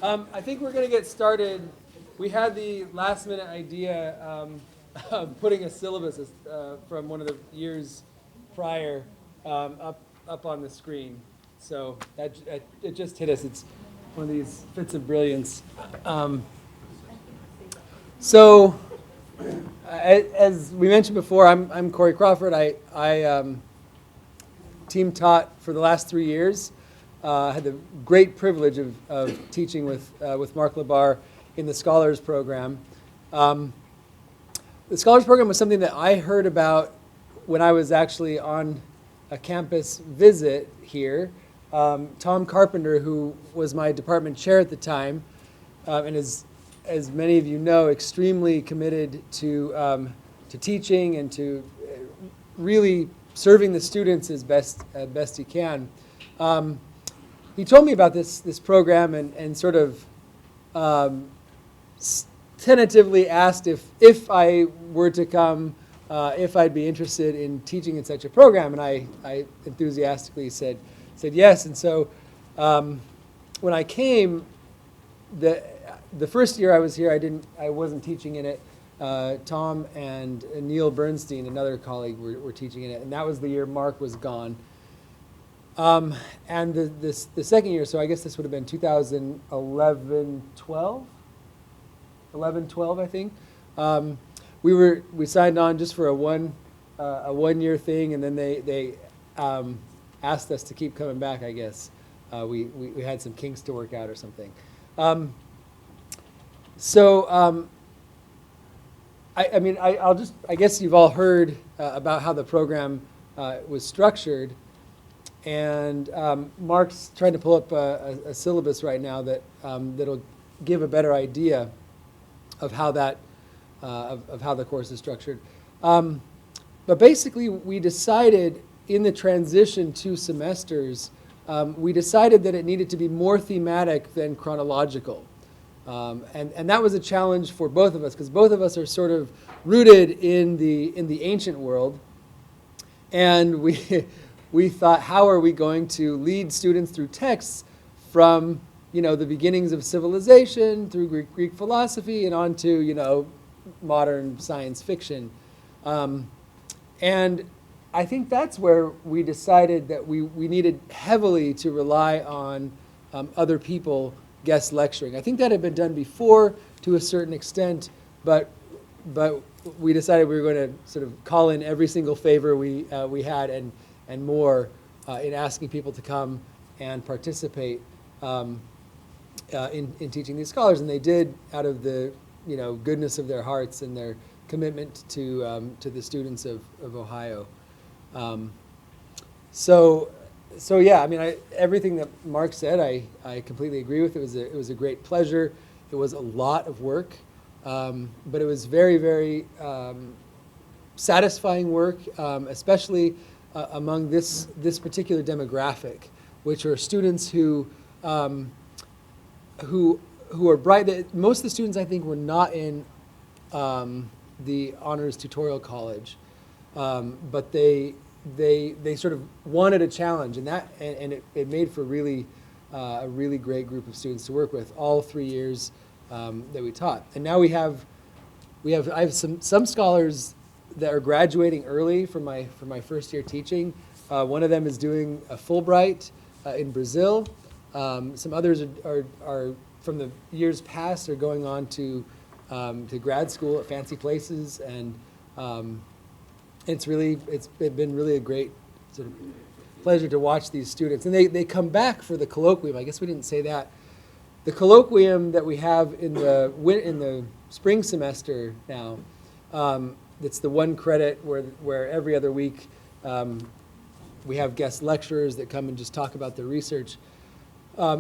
I think we're going to get started. We had the last minute idea of putting a syllabus from one of the years prior up on the screen. So it just hit us. It's one of these fits of brilliance. So as we mentioned before, I'm Cory Crawford. I team taught for the last 3 years. Had the great privilege of teaching with Mark Lebar in the Scholars Program. The Scholars Program was something that I heard about when I was actually on a campus visit here. Tom Carpenter, who was my department chair at the time, and is, as many of you know, extremely committed to teaching and to really serving the students as best he can. He told me about this program and sort of tentatively asked if I were to come, if I'd be interested in teaching in such a program, and I enthusiastically said yes. And so when I came, the first year I was here, I wasn't teaching in it. Tom and Neil Bernstein, another colleague, were teaching in it, and that was the year Mark was gone. And the second year, so I guess this would have been 2011, 12? 11, 12, I think. We signed on just for a 1 year thing, and then they asked us to keep coming back, I guess. We had some kinks to work out or something. I guess you've all heard about how the program was structured. And Mark's trying to pull up a syllabus right now that'll give a better idea of how how the course is structured. But basically, we decided in the transition to semesters, we decided that it needed to be more thematic than chronological. And that was a challenge for both of us, because both of us are sort of rooted in the ancient world. And we thought, how are we going to lead students through texts from the beginnings of civilization through Greek philosophy and on to modern science fiction. And I think that's where we decided that we needed heavily to rely on other people guest lecturing. I think that had been done before to a certain extent, but we decided we were going to sort of call in every single favor we had and more in asking people to come and participate in teaching these scholars, and they did out of the goodness of their hearts and their commitment to the students of Ohio. So yeah, I mean, everything that Mark said, I completely agree with. It was a great pleasure. It was a lot of work, but it was very, very satisfying work, especially among this particular demographic, which are students who are bright. Most of the students, I think, were not in the honors tutorial college, but they sort of wanted a challenge, and it made for a really great group of students to work with all 3 years that we taught. And now I have some scholars that are graduating early from my first year teaching. One of them is doing a Fulbright in Brazil. Some others are from the years past are going on to grad school at fancy places, and it's been really a great sort of pleasure to watch these students. And they come back for the colloquium. I guess we didn't say that. The colloquium that we have in the spring semester now, it's the 1 credit where every other week we have guest lecturers that come and just talk about their research.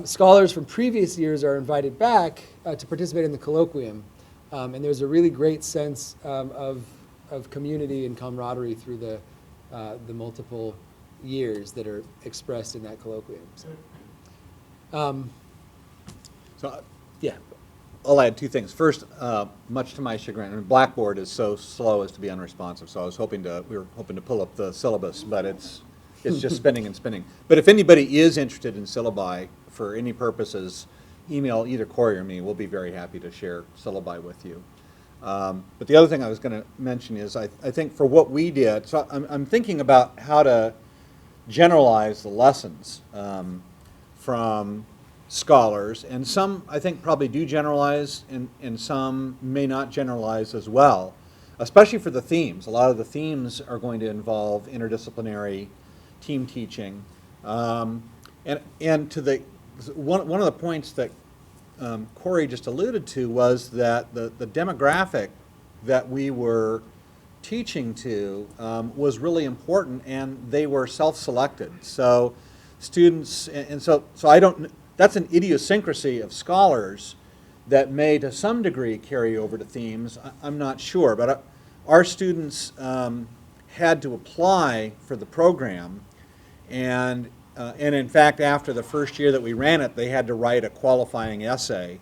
Scholars from previous years are invited back to participate in the colloquium. And there's a really great sense of community and camaraderie through the multiple years that are expressed in that colloquium. So yeah. I'll add 2 things. First, much to my chagrin, Blackboard is so slow as to be unresponsive. So we were hoping to pull up the syllabus, but it's just spinning and spinning. But if anybody is interested in syllabi for any purposes, email either Cory or me. We'll be very happy to share syllabi with you. But the other thing I was going to mention is I think for what we did, so I'm thinking about how to generalize the lessons from scholars, and some I think probably do generalize, and some may not generalize as well, especially for the themes. A lot of the themes are going to involve interdisciplinary team teaching. And to the one of the points that Cory just alluded to was that the demographic that we were teaching to was really important, and they were self-selected. So students, and so I don't, that's an idiosyncrasy of scholars that may to some degree carry over to themes. I'm not sure, but our students had to apply for the program, and in fact, after the first year that we ran it, they had to write a qualifying essay,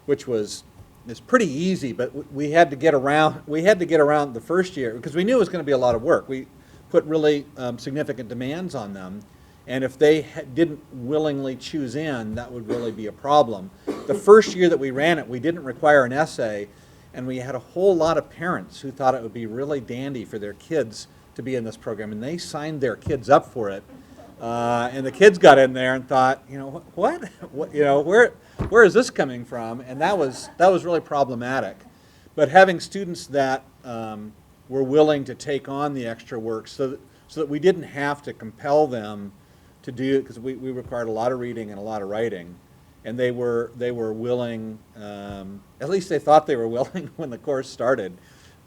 which was pretty easy. But we had to get around. We had to get around the first year because we knew it was going to be a lot of work. We put really significant demands on them, and if they didn't willingly choose in, that would really be a problem. The first year that we ran it, we didn't require an essay, and we had a whole lot of parents who thought it would be really dandy for their kids to be in this program, and they signed their kids up for it. And the kids got in there and thought, you know, what? You know, where is this coming from? And that was really problematic. But having students that were willing to take on the extra work, so that we didn't have to compel them to do it, because we required a lot of reading and a lot of writing, and they were willing. At least they thought they were willing when the course started,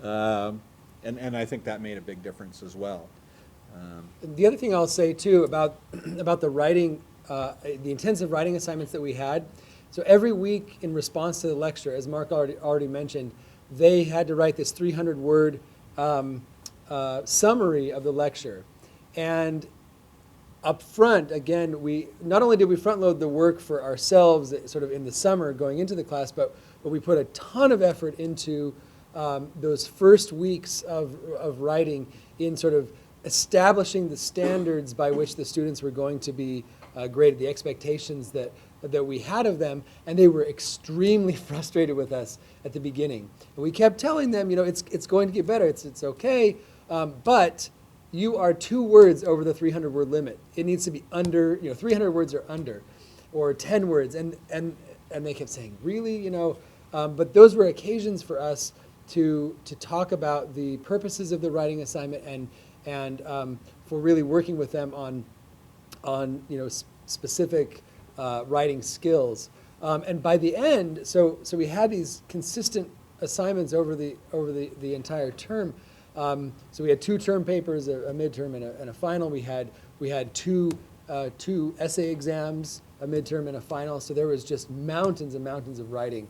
and I think that made a big difference as well. The other thing I'll say too about the writing, the intensive writing assignments that we had. So every week in response to the lecture, as Mark already mentioned, they had to write this 300-word summary of the lecture. And up front, again, we not only did we front load the work for ourselves sort of in the summer going into the class, but we put a ton of effort into those first weeks of writing in sort of establishing the standards by which the students were going to be graded, the expectations that we had of them, and they were extremely frustrated with us at the beginning. And we kept telling them, you know, it's going to get better, it's okay, but you are 2 words over the 300-word limit. It needs to be under, 300 words or under, or 10 words, and they kept saying, really, you know, but those were occasions for us to talk about the purposes of the writing assignment and for really working with them on specific writing skills. And by the end, so we had these consistent assignments over the entire term. So we had 2 term papers, a midterm and a final. We had two essay exams, a midterm and a final. So there was just mountains and mountains of writing.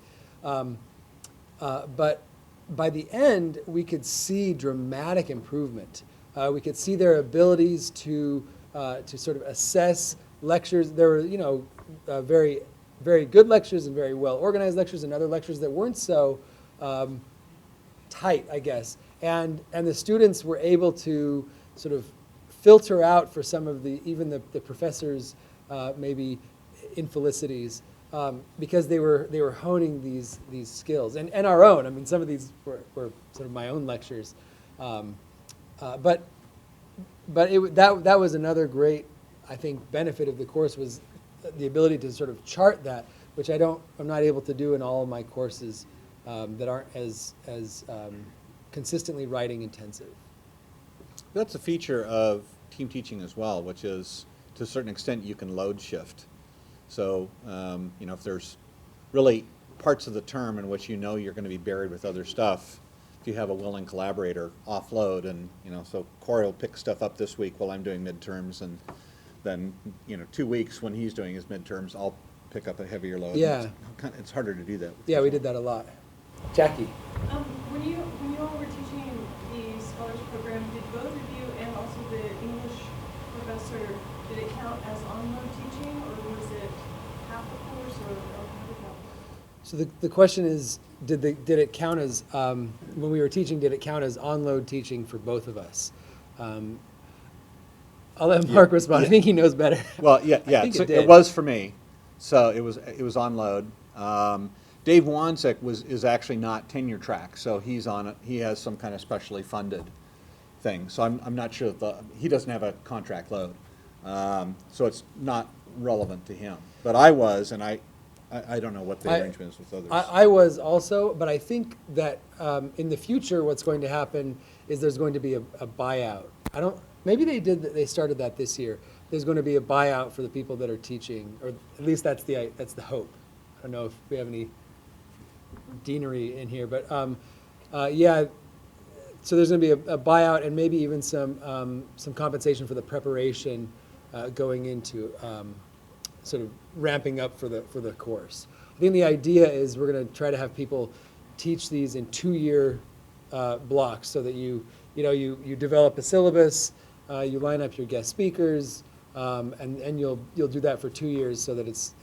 But by the end, we could see dramatic improvement. We could see their abilities to sort of assess lectures. There were, very, very good lectures and very well organized lectures, and other lectures that weren't so tight, I guess. And the students were able to sort of filter out for some of even the professors' maybe infelicities because they were honing these skills and our own. I mean, some of these were sort of my own lectures. But that was another great, I think, benefit of the course, was the ability to sort of chart that, which I'm not able to do in all of my courses that aren't as consistently writing intensive. That's a feature of team teaching as well, which is, to a certain extent, you can load shift. So, if there's really parts of the term in which you're going to be buried with other stuff, if you have a willing collaborator, offload, and so Cory will pick stuff up this week while I'm doing midterms, and then 2 weeks when he's doing his midterms, I'll pick up a heavier load. Yeah, it's harder to do that. Yeah, we did that a lot. Jackie. When you all were teaching the scholarship program, did both of you and also the English professor, did it count as on-load teaching, or was it half the course, or how did that work? So the question is, did it count as, when we were teaching, did it count as on-load teaching for both of us? I'll let Mark respond. I think he knows better. Well, yeah. I think So it did. it was for me. So it was on load. Dave Wanzik is actually not tenure track, so he has some kind of specially funded thing. So I'm not sure that he doesn't have a contract load. So it's not relevant to him. But I was, and I don't know what the arrangement is with others. I was also, but I think that in the future, what's going to happen is there's going to be a buyout. Maybe they started that this year. There's going to be a buyout for the people that are teaching, or at least that's the hope. I don't know if we have any deanery in here, but yeah. So there's going to be a buyout and maybe even some compensation for the preparation going into sort of ramping up for the course. I think the idea is we're going to try to have people teach these in 2-year blocks, so that you develop a syllabus, you line up your guest speakers, and you'll do that for 2 years, so that it's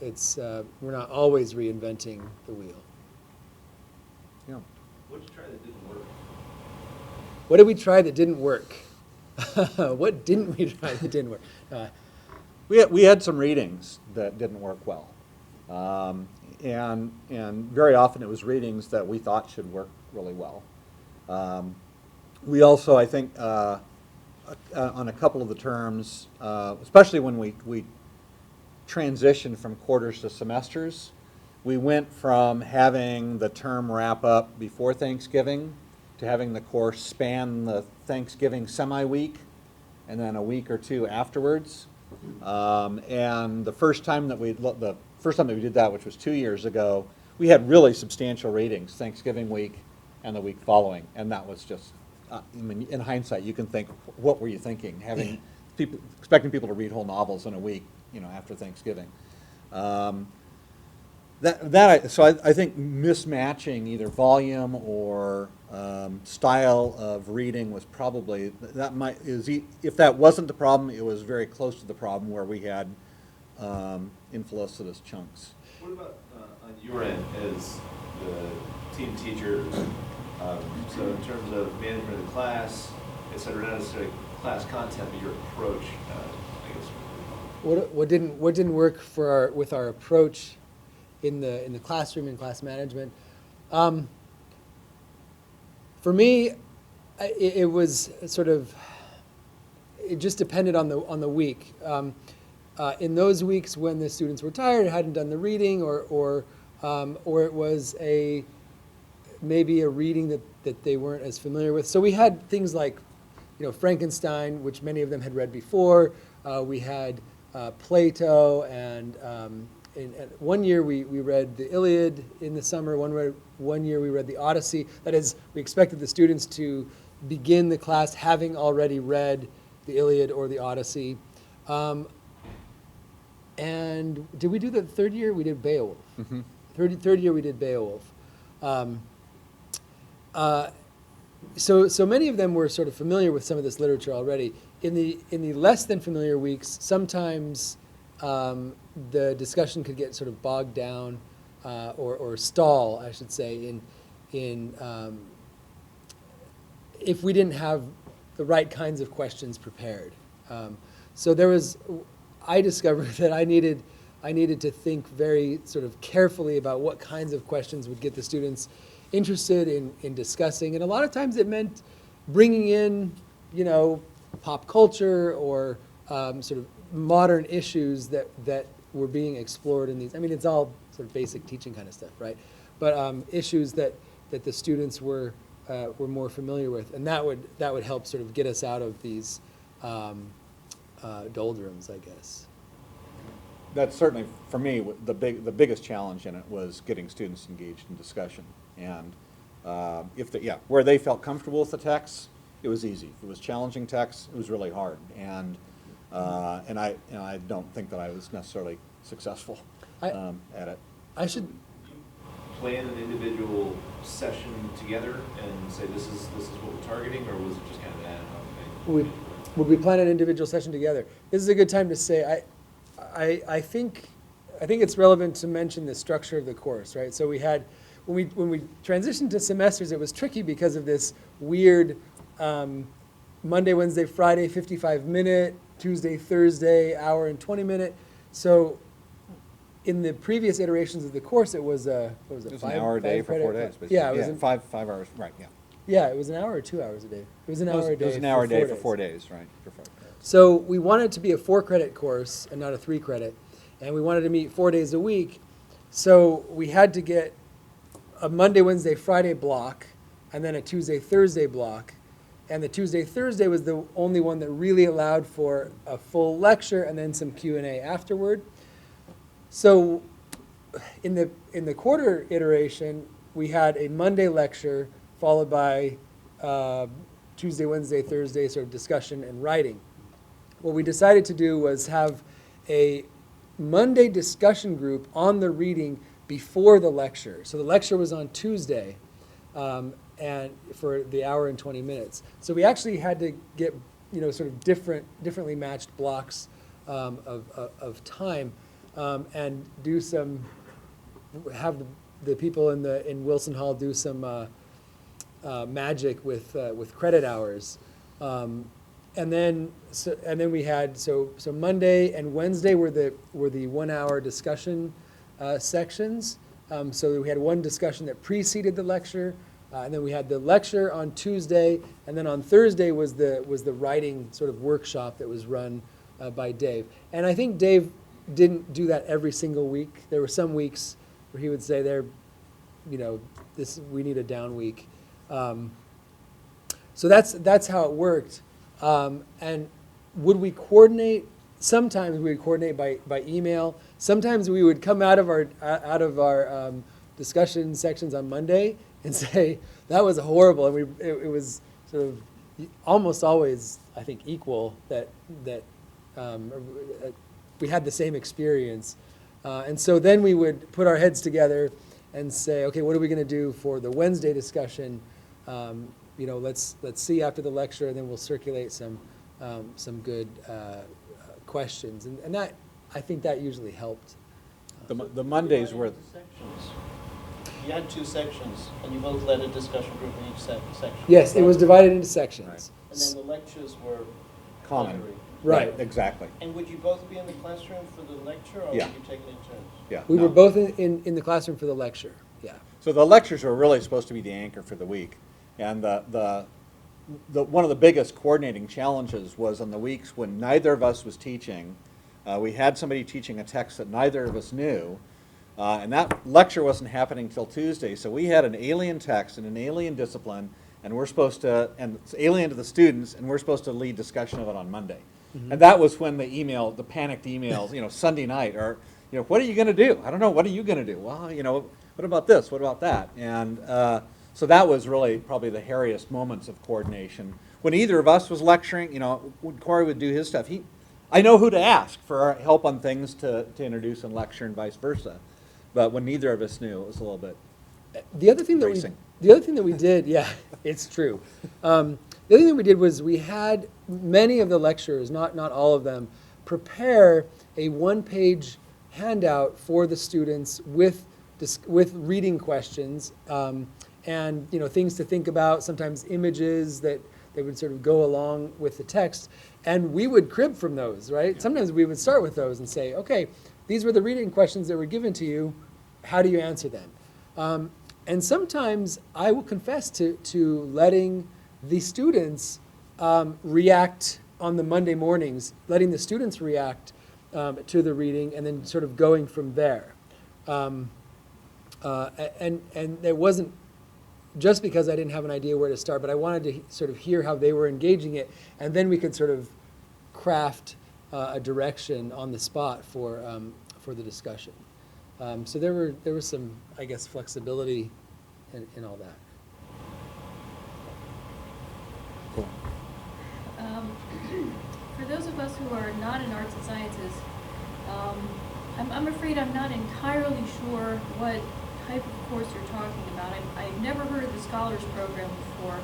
we're not always reinventing the wheel. Yeah. What did you try that didn't work? What did we try that didn't work? What didn't we try that didn't work? We had some readings that didn't work well, and very often it was readings that we thought should work really well. We also, I think, on a couple of the terms, especially when we transitioned from quarters to semesters, we went from having the term wrap up before Thanksgiving to having the course span the Thanksgiving semi-week and then a week or two afterwards. And the first time that we did that, which was 2 years ago, we had really substantial readings Thanksgiving week and the week following, and that was just, I mean, in hindsight, you can think, what were you thinking, expecting people to read whole novels in a week, after Thanksgiving. So I think mismatching either volume or style of reading was probably, if that wasn't the problem, it was very close to the problem where we had infelicitous chunks. What about on your end as the team teacher? So in terms of management of the class, et cetera, not necessarily class content, but your approach, I guess. What didn't work with our approach in the classroom and class management? For me, it was sort of, it just depended on the week. In those weeks when the students were tired, hadn't done the reading, or it was maybe a reading that they weren't as familiar with. So we had things like, Frankenstein, which many of them had read before. We had Plato, and one year we read the Iliad in the summer. One year we read the Odyssey. That is, we expected the students to begin the class having already read the Iliad or the Odyssey. And did we do the third year? We did Beowulf. Mm-hmm. Third year we did Beowulf. So many of them were sort of familiar with some of this literature already. In the less than familiar weeks, sometimes the discussion could get sort of bogged down or stall, I should say, in if we didn't have the right kinds of questions prepared. So I discovered that I needed to think very sort of carefully about what kinds of questions would get the students interested in discussing. And a lot of times it meant bringing in, pop culture or sort of modern issues that were being explored in these. I mean, it's all sort of basic teaching kind of stuff, right? But issues that the students were more familiar with, and that would help sort of get us out of these doldrums, I guess. That's certainly, for me, the biggest challenge in it was getting students engaged in discussion. And where they felt comfortable with the text, it was easy. If it was challenging text, it was really hard. And I don't think that I was necessarily successful at it. I should You plan an individual session together and say this is what we're targeting, or was it just kind of an ad hoc thing? Would we plan an individual session together? This is a good time to say I think it's relevant to mention the structure of the course, right? So we had when we transitioned to semesters, it was tricky because of this weird Monday, Wednesday, Friday 55-minute, Tuesday, Thursday hour and 20-minute. So in the previous iterations of the course, it was a, what was it? It was an hour a day for 4 days, basically. Yeah, it was five hours, right, yeah. yeah, it was an hour or 2 hours a day. It was an hour a day. It was an hour a day for 4 4 days, right, for 5 credits. So we wanted it to be a 4-credit course and not a 3-credit, and we wanted to meet 4 days a week. So we had to get a Monday, Wednesday, Friday block, and then a Tuesday, Thursday block. And the Tuesday, Thursday was the only one that really allowed for a full lecture and then some Q&A afterward. So in the quarter iteration, we had a Monday lecture followed by Tuesday, Wednesday, Thursday sort of discussion and writing. What we decided to do was have a Monday discussion group on the reading before the lecture. So the lecture was on Tuesday, and for the hour and 20 minutes. So we actually had to get, sort of differently matched blocks of time, and do have the people in Wilson Hall do some magic with credit hours. And then we had so Monday and Wednesday were the 1 hour discussion sections. So we had one discussion that preceded the lecture, and then we had the lecture on Tuesday, and then on Thursday was the writing sort of workshop that was run by Dave. And I think Dave didn't do that every single week. There were some weeks where he would say, we need a down week. So that's how it worked. And would we coordinate? Sometimes we would coordinate by email. Sometimes we would come out of our discussion sections on Monday and say that was horrible, and it was sort of almost always, I think, equal that we had the same experience. And so then we would put our heads together and say, okay, what are we going to do for the Wednesday discussion? Let's see after the lecture, and then we'll circulate some good questions, and that, I think that usually helped. The Mondays were sections. You had 2 sections, and you both led a discussion group in each section. Yes, it was divided into sections. Right. And then the lectures were common. plenary. Right. Exactly. And would you both be in the classroom for the lecture, or Yeah. would you take it in turns? Yeah. We no. were both in the classroom for the lecture. Yeah. So the lectures were really supposed to be the anchor for the week, and the one of the biggest coordinating challenges was on the weeks when neither of us was teaching. We had somebody teaching a text that neither of us knew, and that lecture wasn't happening till Tuesday. So we had an alien text and an alien discipline, and and it's alien to the students, and we're supposed to lead discussion of it on Monday. Mm-hmm. And that was when the panicked emails, Sunday night, or what are you going to do? I don't know. What are you going to do? Well, what about this? What about that? And so that was really probably the hairiest moments of coordination. When either of us was lecturing, when Cory would do his stuff, I know who to ask for help on things to introduce and lecture and vice versa. But when neither of us knew, it was a little bit The other thing that we did, yeah, it's true. The other thing that we did was we had many of the lecturers, not all of them, prepare a 1-page handout for the students with reading questions, and things to think about, sometimes images that they would sort of go along with the text, and we would crib from those, right? Sometimes we would start with those and say, okay, these were the reading questions that were given to you, how do you answer them? And sometimes I will confess to letting the students react on the Monday mornings, letting the students react to the reading, and then sort of going from there. And it wasn't just because I didn't have an idea where to start, but I wanted to sort of hear how they were engaging it, and then we could sort of craft a direction on the spot for the discussion. So there was some, I guess, flexibility in all that. cool. For those of us who are not in arts and sciences, I'm afraid I'm not entirely sure what type of course you're talking about. I've never heard of the Scholars Program before.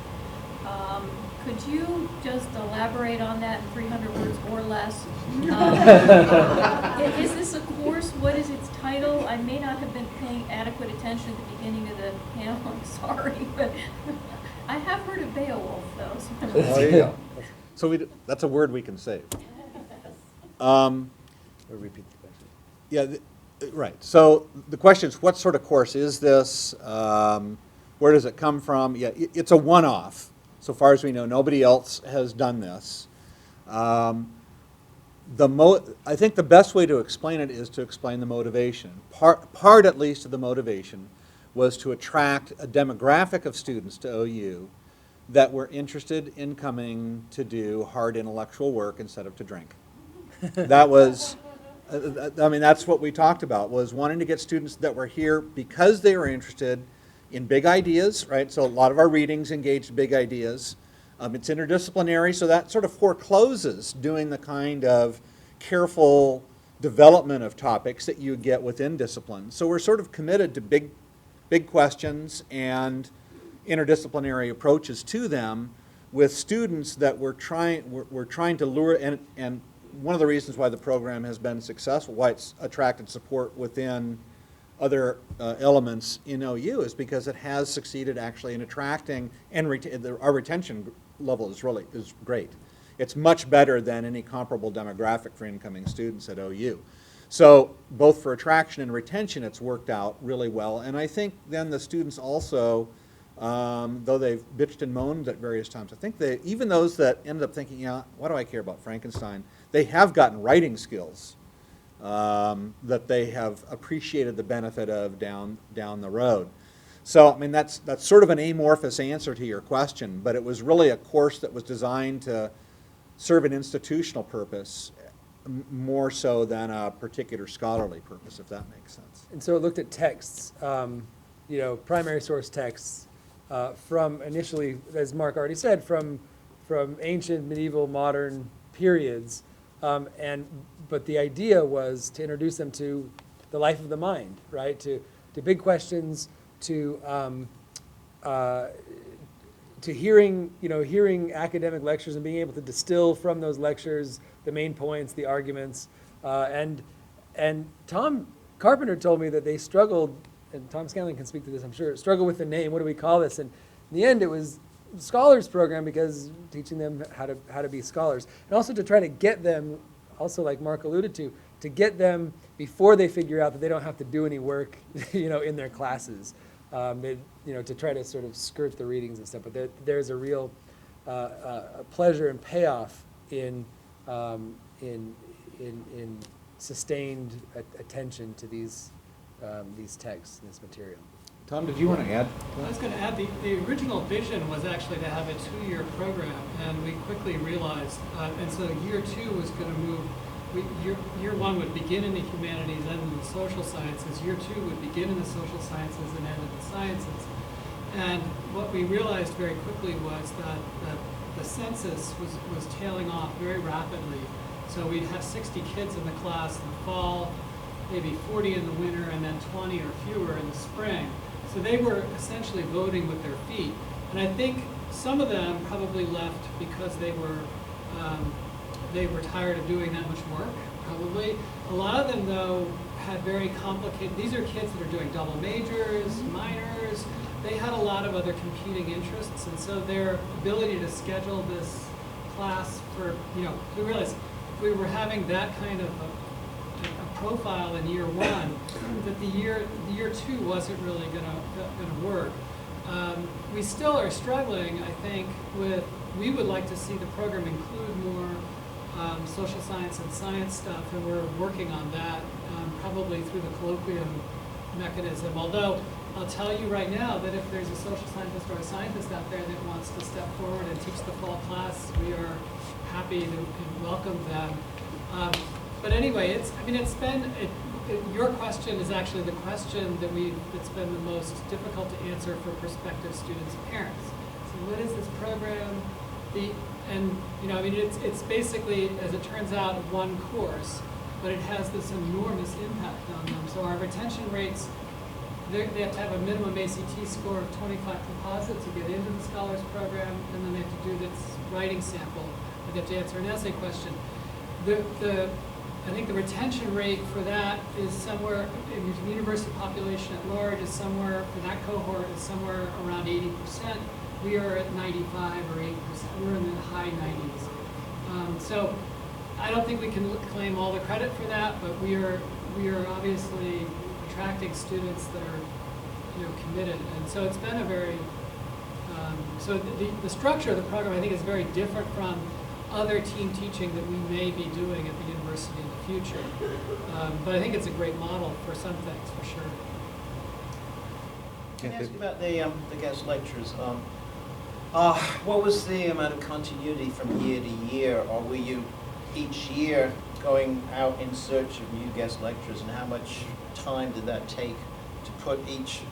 Could you just elaborate on that in 300 words or less? Is this a course? What is its title? I may not have been paying adequate attention at the beginning of the panel, I'm sorry, but I have heard of Beowulf, though. So There you go. So that's a word we can save. Or repeat the question. Yeah, Right. So the question is, what sort of course is this? Where does it come from? Yeah, it's a one-off. So far as we know, nobody else has done this. I think the best way to explain it is to explain the motivation. Part at least of the motivation was to attract a demographic of students to OU that were interested in coming to do hard intellectual work instead of to drink. That was, I mean, that's what we talked about, was wanting to get students that were here because they were interested in big ideas, right? So a lot of our readings engaged big ideas. It's interdisciplinary, so that sort of forecloses doing the kind of careful development of topics that you get within disciplines. So we're sort of committed to big questions and interdisciplinary approaches to them with students that we're trying to lure, and one of the reasons why the program has been successful, why it's attracted support within other elements in OU, is because it has succeeded actually in attracting, and our retention level is great. It's much better than any comparable demographic for incoming students at OU. So both for attraction and retention, it's worked out really well. And I think then the students also, though they've bitched and moaned at various times, I think even those that ended up thinking, yeah, what do I care about Frankenstein, they have gotten writing skills that they have appreciated the benefit of down the road. So, I mean, that's sort of an amorphous answer to your question, but it was really a course that was designed to serve an institutional purpose more so than a particular scholarly purpose, if that makes sense. And so it looked at texts, primary source texts from initially, as Mark already said, from ancient, medieval, modern periods. But the idea was to introduce them to the life of the mind, right? To big questions, to hearing academic lectures and being able to distill from those lectures the main points, the arguments. And Tom Carpenter told me that they struggled, and Tom Scanlon can speak to this, I'm sure, struggled with the name. What do we call this? And in the end, it was Scholars Program, because teaching them how to be scholars, and also to try to get them, also like Mark alluded to get them before they figure out that they don't have to do any work, in their classes. To try to sort of skirt the readings and stuff, but there's a real pleasure and payoff in sustained attention to these texts, this material. Tom, did you want to add? I was going to add, the original vision was actually to have a 2-year program, and we quickly realized, and so year 2 was going to move. Year 1 would begin in the humanities, end in the social sciences. Year 2 would begin in the social sciences and end in the sciences. And what we realized very quickly was that the census was tailing off very rapidly. So we'd have 60 kids in the class in the fall, maybe 40 in the winter, and then 20 or fewer in the spring. So they were essentially voting with their feet. And I think some of them probably left because they were tired of doing that much work, probably. A lot of them, though, had very complicated, these are kids that are doing double majors, minors. They had a lot of other competing interests, and so their ability to schedule this class for, we realized if we were having that kind of a profile in year 1, that the year 2 wasn't really gonna work. We still are struggling, I think, we would like to see the program include more social science and science stuff, and we're working on that, probably through the colloquium mechanism. Although I'll tell you right now that if there's a social scientist or a scientist out there that wants to step forward and teach the fall class, we are happy to welcome them. But anyway, your question is actually the question that's been the most difficult to answer for prospective students and parents. So what is this program? It's basically, as it turns out, one course, but it has this enormous impact on them. So our retention rates, they have to have a minimum ACT score of 25 composite to get into the Scholars Program, and then they have to do this writing sample. They have to answer an essay question. I think the retention rate for that is somewhere, in the university population at large is somewhere, for that cohort, is somewhere around 80%. We are at 95 or 8%. We're in the high 90s. So I don't think we can claim all the credit for that, but we we are obviously attracting students that are, committed. And so it's been a very, so the structure of the program, I think, is very different from other team teaching that we may be doing at the university in the future. But I think it's a great model for some things, for sure. Can I ask you about the guest lectures? What was the amount of continuity from year to year, or were you each year going out in search of new guest lecturers, and how much time did that take to put each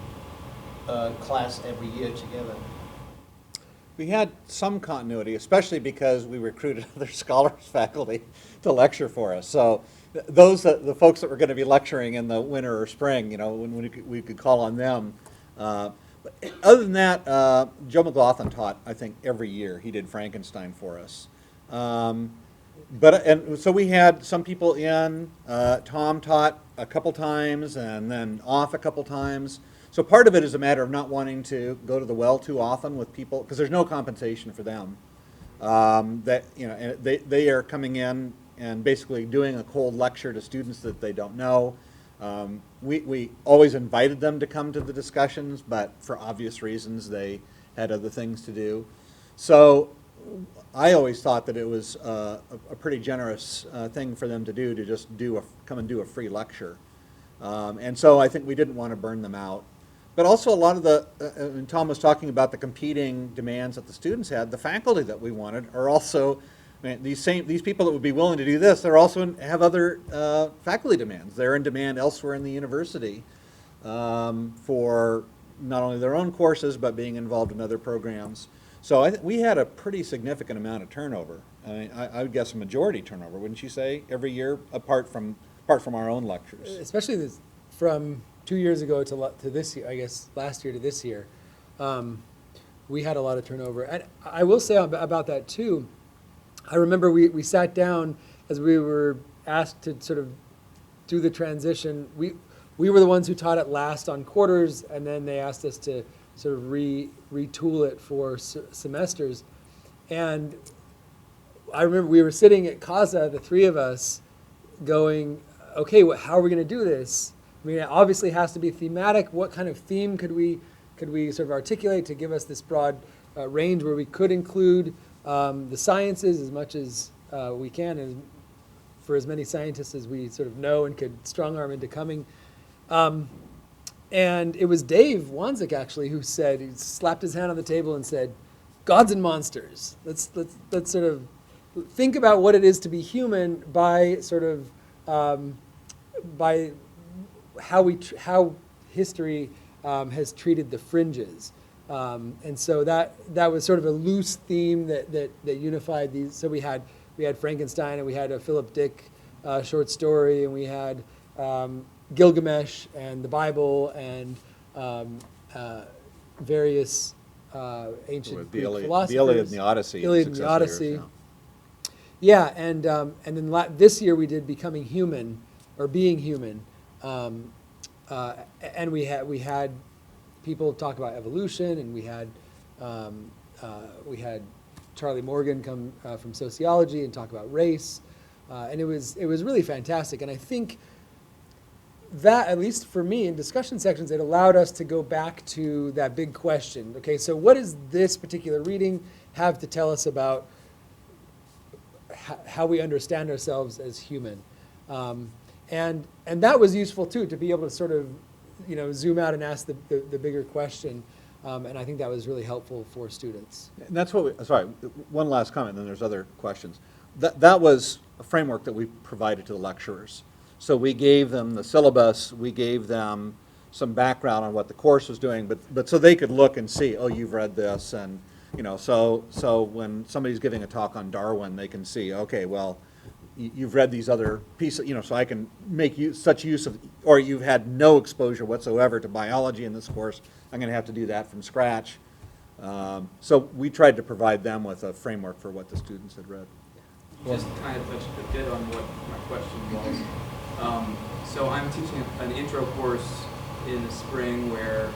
class every year together? We had some continuity, especially because we recruited other scholars faculty to lecture for us. So the folks that were going to be lecturing in the winter or spring, when we could call on them. But other than that, Joe McLaughlin taught, I think, every year. He did Frankenstein for us. And so we had some people in. Tom taught a couple times and then off a couple times. So part of it is a matter of not wanting to go to the well too often with people, because there's no compensation for them. They are coming in and basically doing a cold lecture to students that they don't know. We always invited them to come to the discussions, but for obvious reasons they had other things to do. So I always thought that it was a pretty generous thing for them to do, to just come and do a free lecture. And so I think we didn't want to burn them out. But also a lot of and Tom was talking about the competing demands that the students had. The faculty that we wanted are also, these people that would be willing to do this, they're also have other faculty demands. They're in demand elsewhere in the university for not only their own courses, but being involved in other programs. So we had a pretty significant amount of turnover. I would guess a majority turnover, wouldn't you say, every year, apart from our own lectures? Especially from 2 years ago to this year, I guess last year to this year, we had a lot of turnover. And I will say about that too, I remember we sat down as we were asked to sort of do the transition. We were the ones who taught it last on quarters, and then they asked us to sort of retool it for semesters. And I remember we were sitting at CASA, the three of us, going, okay, how are we going to do this? I mean, it obviously has to be thematic. What kind of theme could we sort of articulate to give us this broad range where we could include the sciences as much as we can, and for as many scientists as we sort of know and could strong arm into coming. And it was Dave Wanzik actually who said, he slapped his hand on the table and said, "Gods and monsters. Let's sort of think about what it is to be human by sort of by how history has treated the fringes." And so that was sort of a loose theme that unified these. So we had Frankenstein, and we had a Philip Dick short story, and we had Gilgamesh and the Bible and various ancient Greek philosophers. The Iliad and the Odyssey. Iliad and the Odyssey. Yeah, and then this year we did Becoming Human, or Being Human, and we had people talk about evolution, and we had Charlie Morgan come from sociology and talk about race, and it was really fantastic. And I think that, at least for me, in discussion sections, it allowed us to go back to that big question. Okay, so what does this particular reading have to tell us about how we understand ourselves as human? And that was useful too, to be able to sort of, zoom out and ask the bigger question. And I think that was really helpful for students. And that's what sorry, one last comment, and then there's other questions. That was a framework that we provided to the lecturers. So we gave them the syllabus, we gave them some background on what the course was doing, but so they could look and see, oh, you've read this, and so when somebody's giving a talk on Darwin, they can see, okay, well, you've read these other pieces, so I can make such use of, or you've had no exposure whatsoever to biology in this course, I'm going to have to do that from scratch. So we tried to provide them with a framework for what the students had read. You just kind of touched a bit on what my question was. So I'm teaching an intro course in the spring where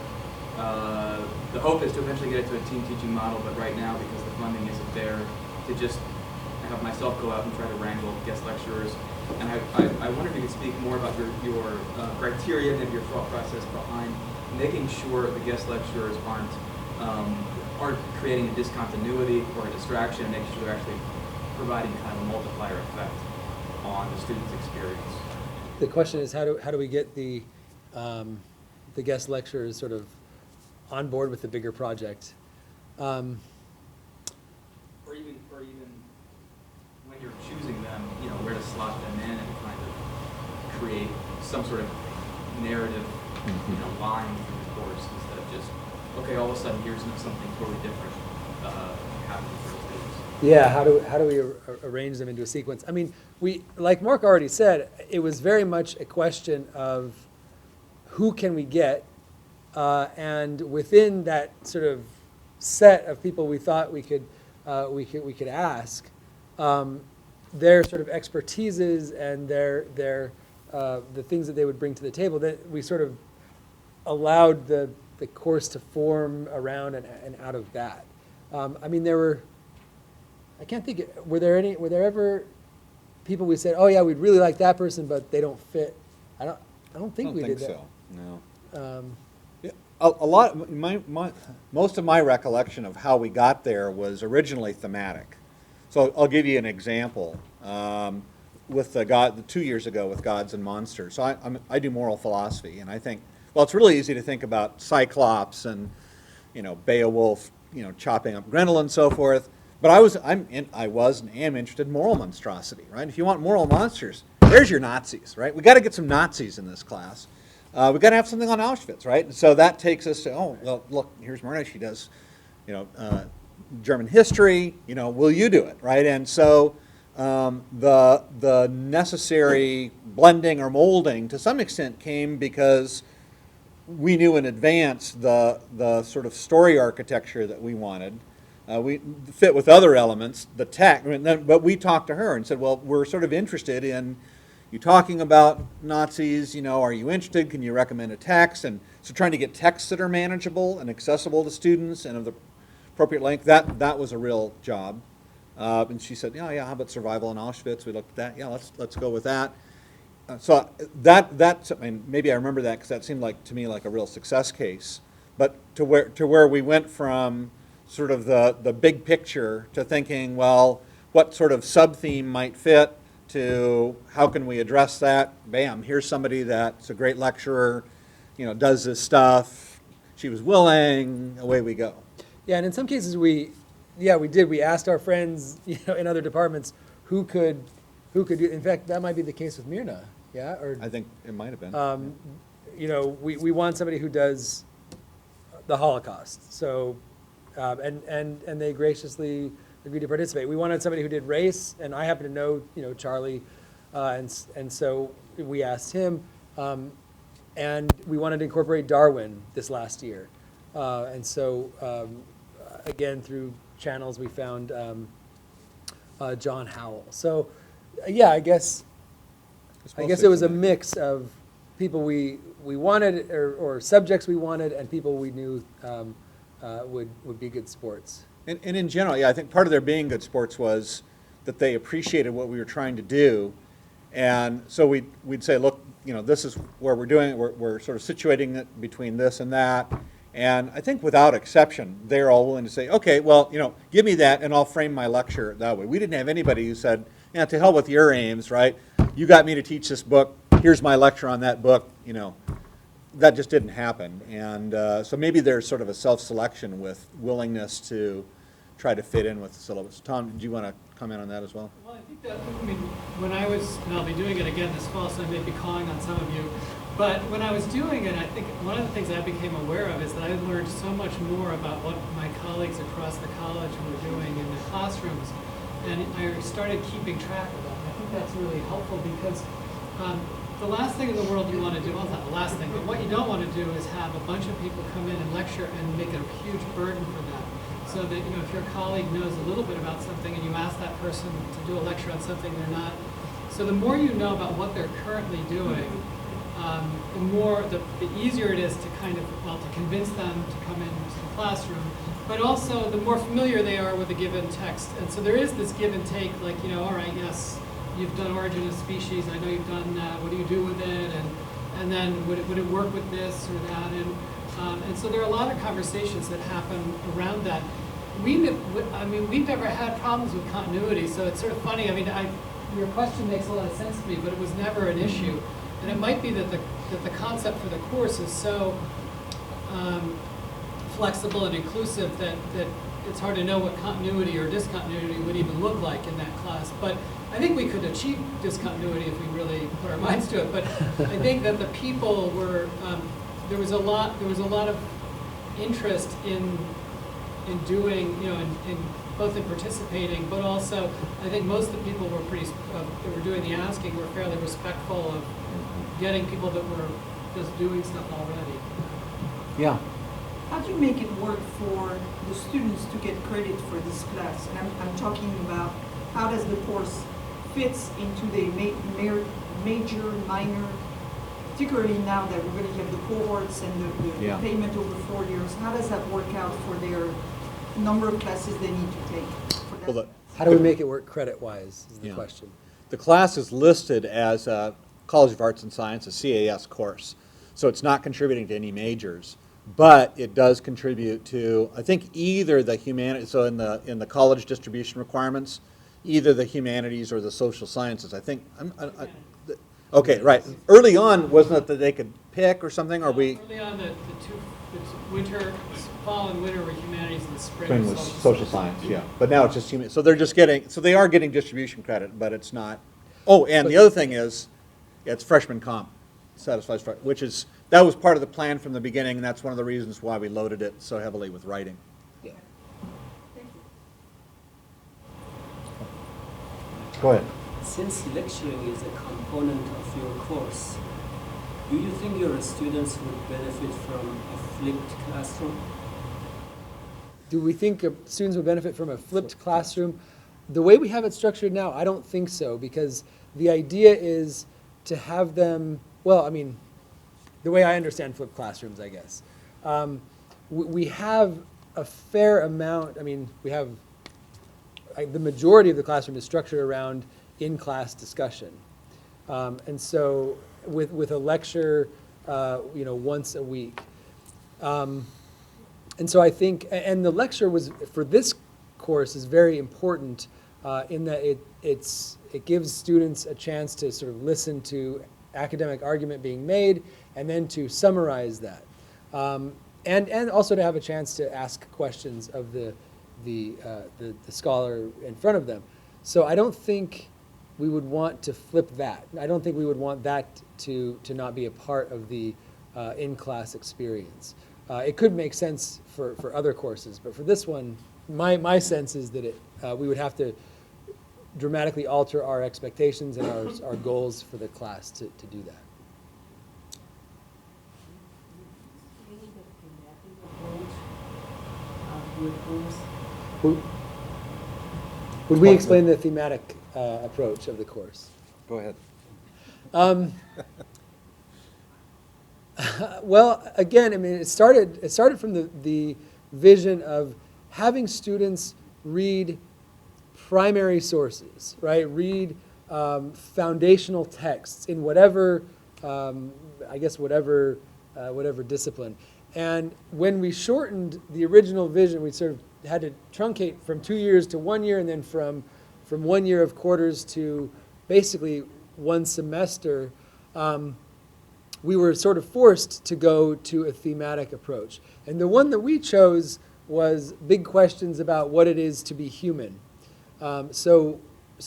the hope is to eventually get it to a team teaching model, but right now, because the funding isn't there, to just have myself go out and try to wrangle guest lecturers. And I wonder if you could speak more about your criteria and your thought process behind making sure the guest lecturers aren't creating a discontinuity or a distraction, and making sure they're actually providing kind of a multiplier effect on the student's experience. The question is, how do we get the guest lecturers sort of on board with the bigger project? Or even when you're choosing them, where to slot them in and kind of create some sort of narrative, line through the course instead of just, okay, all of a sudden here's something totally different happening for the students. Yeah, how do we arrange them into a sequence? I mean, like Mark already said, it was very much a question of who can we get, and within that sort of set of people we thought we could ask, their sort of expertises and the things that they would bring to the table, that we sort of allowed the course to form around and out of that. I mean, I can't think, were there ever people we said, oh yeah, we'd really like that person, but they don't fit? I don't think we did that. so, no. Yeah, a lot, most of my recollection of how we got there was originally thematic. So I'll give you an example. With the 2 years ago with Gods and Monsters. So I do moral philosophy, and I think, well, it's really easy to think about Cyclops and, Beowulf, chopping up Grendel and so forth. But I was and am interested in moral monstrosity, right? If you want moral monsters, there's your Nazis, right? We got to get some Nazis in this class. We got to have something on Auschwitz, right? And so that takes us to, oh, well, look, here's Myrna. She does, German history. Will you do it, right? And so the necessary blending or molding to some extent came because we knew in advance the sort of story architecture that we wanted. We fit with other elements, the tech, but we talked to her and said, well, we're sort of interested in you talking about Nazis, are you interested? Can you recommend a text? And so trying to get texts that are manageable and accessible to students and of the appropriate length, that was a real job. And she said, yeah, how about survival in Auschwitz? We looked at that. Yeah, let's go with that. So that's, maybe I remember that because that seemed to me like a real success case. But to where we went from sort of the big picture to thinking, well, what sort of sub-theme might fit, to how can we address that? Bam, here's somebody that's a great lecturer, does this stuff. She was willing, away we go. Yeah, and in some cases we did. We asked our friends, in other departments who could do. In fact, that might be the case with Myrna. Yeah, or I think it might have been. We want somebody who does the Holocaust. So, and they graciously agreed to participate. We wanted somebody who did race, and I happen to know Charlie, and so we asked him. And we wanted to incorporate Darwin this last year, and so again through channels we found John Howell. So yeah, I guess it was a mix of people we wanted or subjects we wanted and people we knew would be good sports. And in general, yeah, I think part of their being good sports was that they appreciated what we were trying to do, and so we'd say, look, this is where we're doing it. We're sort of situating it between this and that. And I think without exception, they're all willing to say, okay, well, give me that and I'll frame my lecture that way. We didn't have anybody who said, to hell with your aims, right? You got me to teach this book. Here's my lecture on that book. That just didn't happen. And so maybe there's sort of a self-selection with willingness to try to fit in with the syllabus. Tom, did you want to comment on that as well? Well, I think that, when I was, and I'll be doing it again this fall, so I may be calling on some of you, but when I was doing it, I think one of the things I became aware of is that I learned so much more about what my colleagues across the college were doing in the classrooms, and I started keeping track of that. And I think that's really helpful because the last thing in the world you want to do, well, not the last thing, but what you don't want to do is have a bunch of people come in and lecture and make it a huge burden for them. So that, if your colleague knows a little bit about something and you ask that person to do a lecture on something they're not. So the more you know about what they're currently doing, the easier it is to to convince them to come into the classroom, but also the more familiar they are with a given text. And so there is this give and take, all right, yes, you've done origin of species, I know you've done that, what do you do with it, and then would it work with this or that, and so there are a lot of conversations that happen around that. We've never had problems with continuity, so it's sort of funny. I mean, your question makes a lot of sense to me, but it was never an issue, and it might be that the concept for the course is so flexible and inclusive that it's hard to know what continuity or discontinuity would even look like in that class. But I think we could achieve discontinuity if we really put our minds to it. But I think that the people were there was a lot of interest in doing, in both in participating, but also I think most of the people were that were doing the asking were fairly respectful of getting people that were just doing stuff already. Yeah. How do you make it work for the students to get credit for this class? And I'm talking about how does the course fits into the major, minor, particularly now that we're going to have the cohorts and the payment over 4 years. How does that work out for their number of classes they need to take? For that? How do we make it work credit-wise is the question. The class is listed as a College of Arts and Science, a CAS course. So it's not contributing to any majors, but it does contribute to, I think, either the humanities, so in the college distribution requirements, either the humanities or the social sciences. I think, okay, right. Early on, wasn't it that they could pick or something, or we? Early on, the winter, fall and winter were humanities, and the Spring was social science, yeah. But now it's just human. So they're just getting, so they are getting distribution credit, but it's not. Oh, and the other thing is, it's freshman comp, satisfies, which is, that was part of the plan from the beginning, and that's one of the reasons why we loaded it so heavily with writing. Yeah. Go ahead. Since lecturing is a component of your course, do you think your students would benefit from a flipped classroom? Do we think students would benefit from a flipped classroom? The way we have it structured now, I don't think so, because the idea is to have them, well, I mean, the way I understand flipped classrooms, I guess. We have a fair amount, I mean, we have, the majority of the classroom is structured around in-class discussion. And so with a lecture, once a week. And so I think, and the lecture was, for this course, is very important in that it gives students a chance to sort of listen to academic argument being made and then to summarize that. And also to have a chance to ask questions of the scholar in front of them. So I don't think we would want to flip that. I don't think we would want that to not be a part of the in-class experience. It could make sense for other courses, but for this one, my sense is that we would have to dramatically alter our expectations and our goals for the class to do that. Would we explain the thematic approach of the course? Go ahead. Well, again, I mean, it started from the vision of having students read primary sources, right? Read foundational texts in whatever, whatever discipline. And when we shortened the original vision, we sort of had to truncate from 2 years to 1 year, and then from 1 year of quarters to basically one semester. We were sort of forced to go to a thematic approach. And the one that we chose was big questions about what it is to be human. So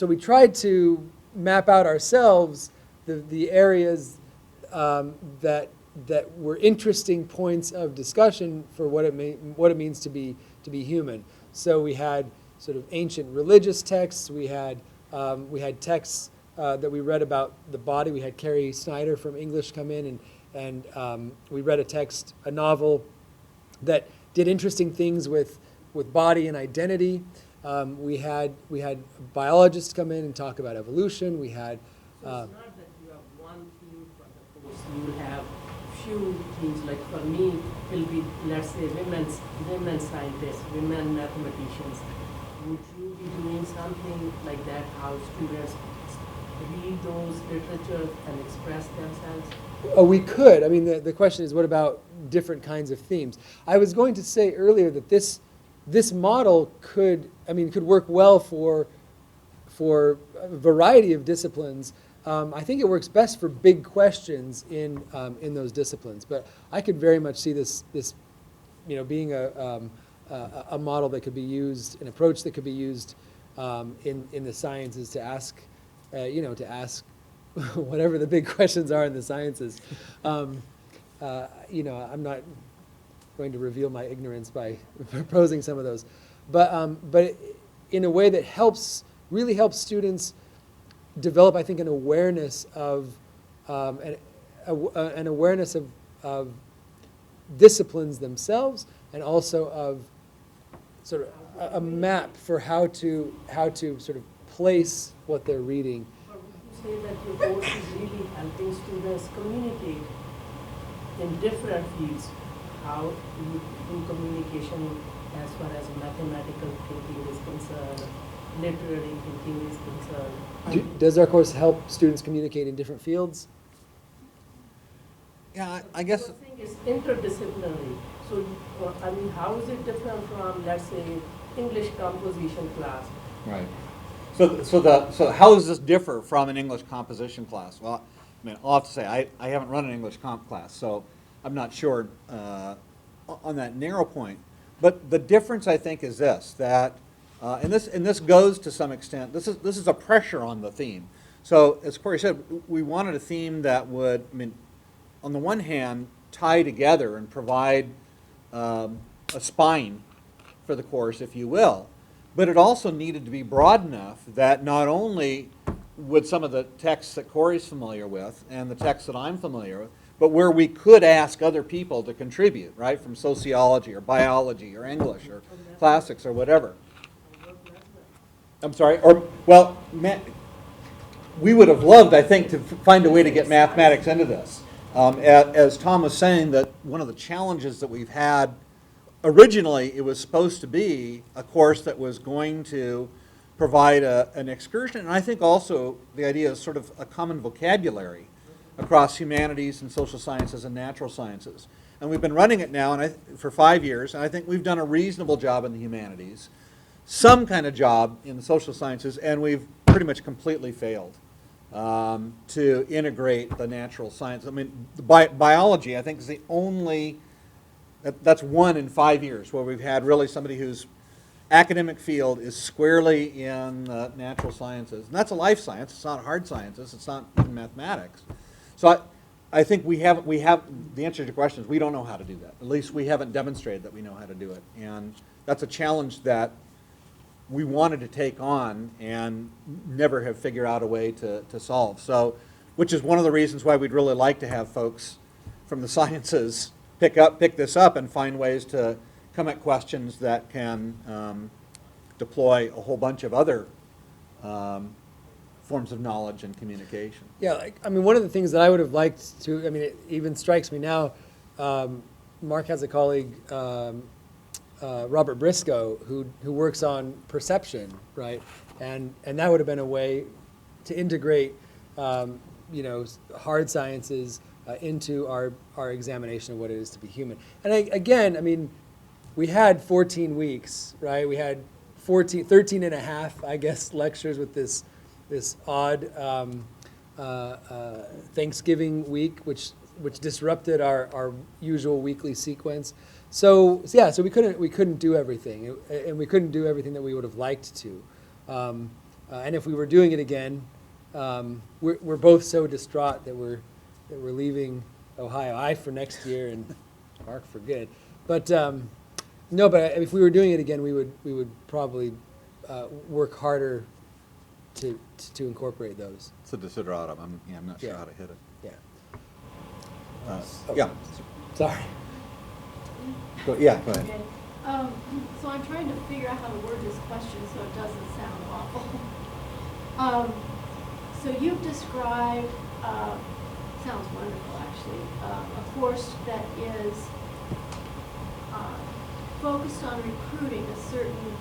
we tried to map out ourselves the areas that were interesting points of discussion for what it means to be human. So we had sort of ancient religious texts. We had texts that we read about the body. We had Carrie Snyder from English come in, and we read a novel that did interesting things with body and identity. We had biologists come in and talk about evolution. We had. So it's not that you have one theme for the course. You will have few things. Like for me, it will be, let's say, women scientists, women mathematicians. Would you be doing something like that? How students read those literature and express themselves? Oh, we could. I mean, the question is, what about different kinds of themes? I was going to say earlier that this model could work well for a variety of disciplines. I think it works best for big questions in those disciplines. But I could very much see this being a model that could be used, an approach that could be used in the sciences to ask, to ask whatever the big questions are in the sciences. I'm not going to reveal my ignorance by proposing some of those, but in a way that really helps students develop, I think, an awareness of of disciplines themselves, and also of sort of a map for how to sort of place what they're reading. Or would you say that your course is really helping students communicate in different fields? How you do communication as far as mathematical thinking is concerned, literary thinking is concerned? Does our course help students communicate in different fields? Yeah, I guess. The thing is interdisciplinary. So, how is it different from, let's say, English composition class? Right. So how does this differ from an English composition class? Well, I mean, I'll have to say I haven't run an English comp class, so I'm not sure on that narrow point. But the difference, I think, is this: that and this goes to some extent. This is a pressure on the theme. So as Cory said, we wanted a theme that would, on the one hand, tie together and provide a spine for the course, if you will, but it also needed to be broad enough that not only would some of the texts that Cory's familiar with and the texts that I'm familiar with, but where we could ask other people to contribute, right, from sociology or biology or English or classics or whatever. I'm sorry, we would have loved, I think, to find a way to get mathematics into this. As Tom was saying, that one of the challenges that we've had, originally it was supposed to be a course that was going to provide an excursion, and I think also the idea is sort of a common vocabulary across humanities and social sciences and natural sciences. And we've been running it now for 5 years, and I think we've done a reasonable job in the humanities, some kind of job in the social sciences, and we've pretty much completely failed to integrate the natural science. I mean, biology, I think, is the only, that's 1 in 5 years where we've had really somebody whose academic field is squarely in natural sciences. And that's a life science. It's not hard sciences. It's not even mathematics. So I think we have, the answer to your question is we don't know how to do that. At least we haven't demonstrated that we know how to do it. And that's a challenge that we wanted to take on and never have figured out a way to solve. So, which is one of the reasons why we'd really like to have folks from the sciences pick this up and find ways to come at questions that can deploy a whole bunch of other forms of knowledge and communication. Yeah, one of the things that I would have liked to, it even strikes me now, Mark has a colleague, Robert Briscoe, who works on perception, right? And that would have been a way to integrate, hard sciences into our examination of what it is to be human. And we had 14 weeks, right? We had 13 and a half, I guess, lectures with this odd Thanksgiving week, which disrupted our usual weekly sequence. So we couldn't do everything, and we couldn't do everything that we would have liked to. And if we were doing it again, we're both so distraught that we're leaving Ohio. I for next year, and Mark for good. But but if we were doing it again, we would probably work harder to incorporate those. It's a desideratum. I'm not sure how to hit it. Yeah. Yeah. Sorry. Go ahead. Okay. So I'm trying to figure out how to word this question so it doesn't sound awful. So you've described, sounds wonderful actually, a course that is focused on recruiting a certain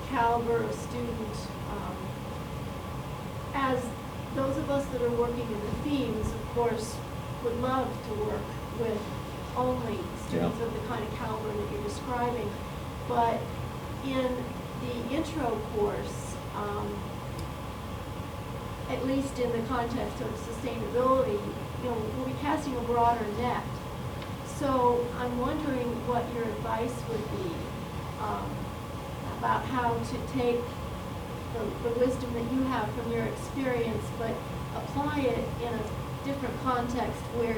caliber of student as those of us that are working in the themes, of course, would love to work with only students of the kind of caliber that you're describing. But in the intro course, at least in the context of sustainability, we'll be casting a broader net. So I'm wondering what your advice would be about how to take the wisdom that you have from your experience, but apply it in a different context where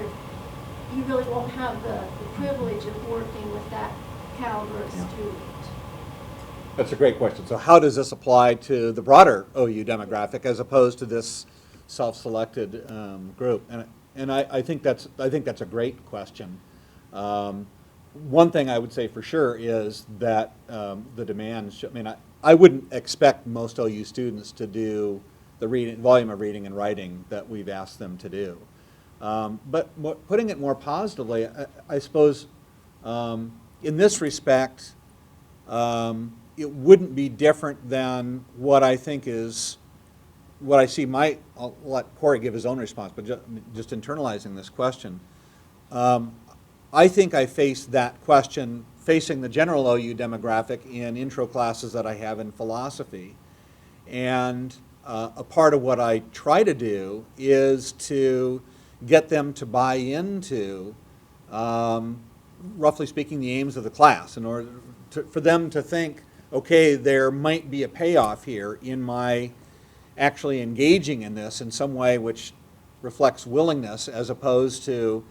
you really won't have the privilege of working with that caliber of student. That's a great question. So how does this apply to the broader OU demographic as opposed to this self-selected group? And I think that's a great question. One thing I would say for sure is that the demands. I mean, I wouldn't expect most OU students to do the volume of reading and writing that we've asked them to do. But putting it more positively, I suppose in this respect, it wouldn't be different than what I think is, what I see I'll let Cory give his own response, but just internalizing this question. I think I face that question facing the general OU demographic in intro classes that I have in philosophy. And a part of what I try to do is to get them to buy into, roughly speaking, the aims of the class in order for them to think, okay, there might be a payoff here in my actually engaging in this in some way which reflects willingness as opposed to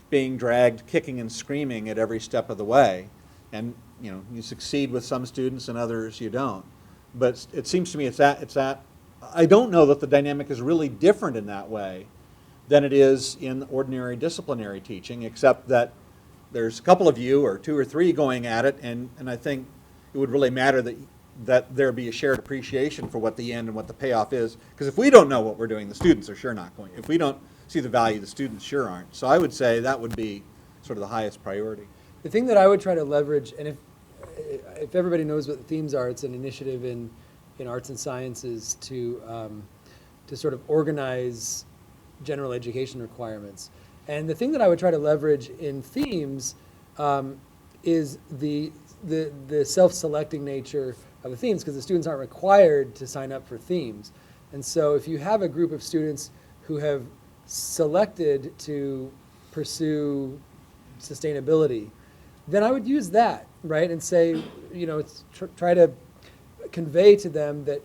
being dragged kicking and screaming at every step of the way. And you succeed with some students and others you don't. But it seems to me it's that I don't know that the dynamic is really different in that way than it is in ordinary disciplinary teaching, except that there's a couple of you or two or three going at it, and I think it would really matter that there be a shared appreciation for what the end and what the payoff is. Because if we don't know what we're doing, the students are sure not going. If we don't see the value, the students sure aren't. So I would say that would be sort of the highest priority. The thing that I would try to leverage, and if everybody knows what the themes are, it's an initiative in arts and sciences to sort of organize general education requirements. And the thing that I would try to leverage in themes is the self-selecting nature of the themes, because the students aren't required to sign up for themes. And so if you have a group of students who have selected to pursue sustainability, then I would use that, right? And say, try to convey to them that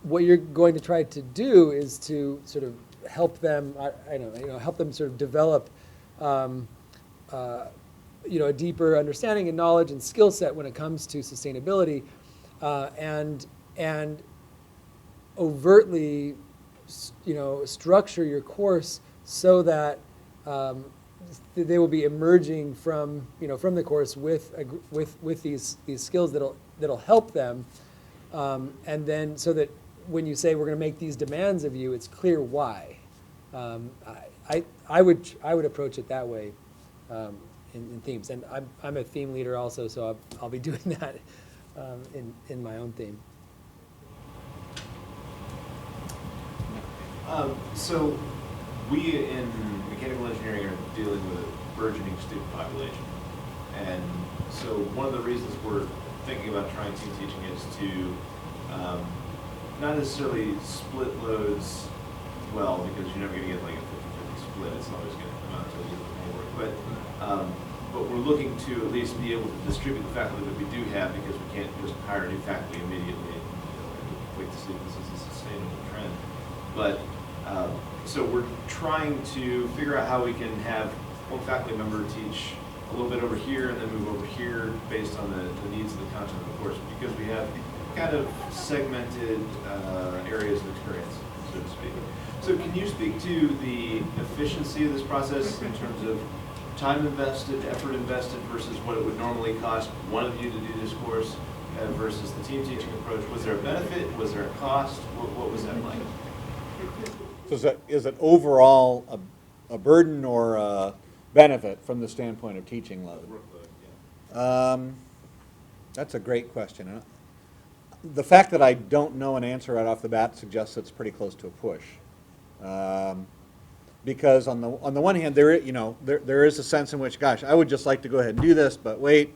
what you're going to try to do is to sort of help them, help them sort of develop, a deeper understanding and knowledge and skill set when it comes to sustainability, and overtly, structure your course so that they will be emerging from the course with these skills that'll help them, and then so that when you say we're going to make these demands of you, it's clear why. I would approach it that way in themes, and I'm a theme leader also, so I'll be doing that in my own theme. So we in mechanical engineering are dealing with a burgeoning student population. And so one of the reasons we're thinking about trying team teaching is to not necessarily split loads well, because you're never going to get like a 50-50 split. It's always going to come out to a little bit more. But we're looking to at least be able to distribute the faculty that we do have, because we can't just hire new faculty immediately and wait to see if this is a sustainable trend. But so we're trying to figure out how we can have one faculty member teach a little bit over here and then move over here based on the needs of the content of the course, because we have kind of segmented areas of experience, so to speak. So can you speak to the efficiency of this process in terms of time invested, effort invested versus what it would normally cost one of you to do this course versus the team teaching approach? Was there a benefit? Was there a cost? What was that like? So is it overall a burden or a benefit from the standpoint of teaching load? Workload, yeah. That's a great question. the fact that I don't know an answer right off the bat suggests it's pretty close to a push. Because on the one hand, there is a sense in which, gosh, I would just like to go ahead and do this, but wait,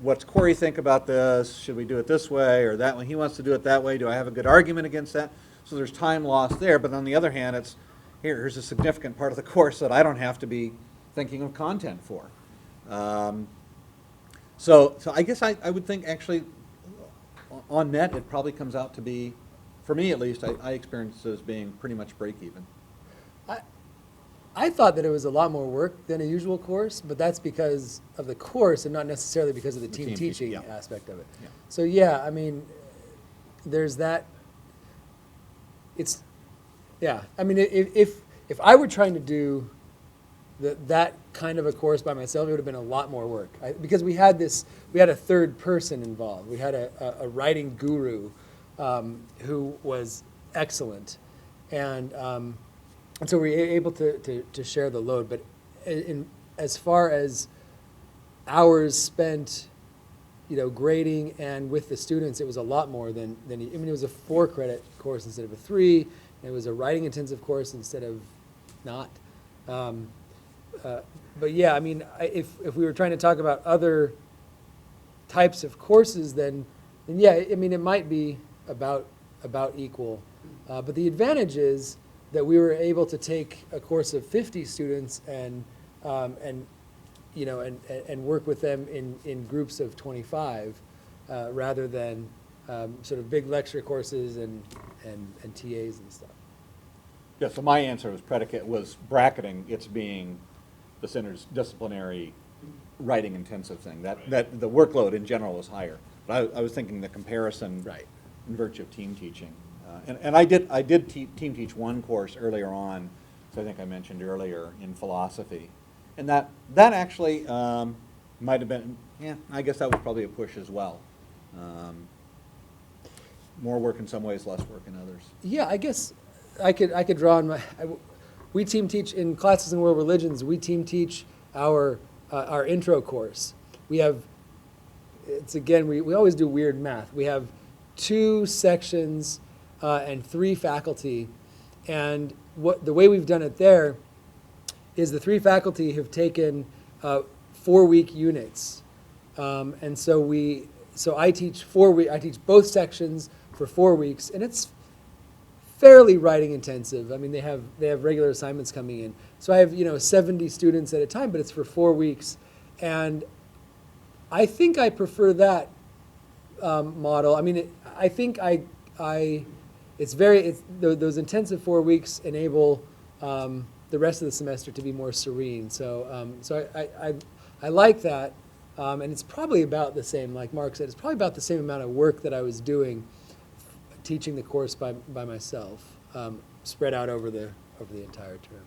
what's Cory think about this? Should we do it this way or that way? He wants to do it that way. Do I have a good argument against that? So there's time lost there. But on the other hand, here's a significant part of the course that I don't have to be thinking of content for. So I guess I would think actually on net it probably comes out to be, for me at least, I experience it as being pretty much break even. I thought that it was a lot more work than a usual course, but that's because of the course and not necessarily because of the team teaching yeah. aspect of it. Yeah. So yeah, I mean, there's that. I mean, if I were trying to do that kind of a course by myself, it would have been a lot more work. Because we had a third person involved. We had a writing guru who was excellent, and so we were able to share the load. But as far as hours spent, grading and with the students, it was a lot more than it was a 4-credit course instead of a 3. And it was a writing intensive course instead of not. But yeah, I mean, if we were trying to talk about other types of courses, then yeah, I mean, it might be about equal. But the advantage is that we were able to take a course of 50 students and work with them in groups of 25, rather than sort of big lecture courses and TAs and stuff. Yeah, so my answer was bracketing its being this interdisciplinary writing intensive thing. That the workload in general was higher. But I was thinking the comparison in virtue of team teaching. And I did team teach one course earlier on, so I think I mentioned earlier, in philosophy. And that actually might have been, I guess that was probably a push as well. More work in some ways, less work in others. Yeah, I guess I could draw on we team teach in Classes in World Religions. We team teach our intro course. We have, we always do weird math. We have 2 sections and 3 faculty, and the way we've done it there is the 3 faculty have taken 4-week units, and so I teach 4 weeks. I teach both sections for 4 weeks, and it's fairly writing intensive. I mean, they have regular assignments coming in. So I have 70 students at a time, but it's for 4 weeks, and I think I prefer that model. I mean, I think those intensive 4 weeks enable the rest of the semester to be more serene. So I like that, and it's probably about the same. Like Mark said, it's probably about the same amount of work that I was doing teaching the course by myself, spread out over the entire term.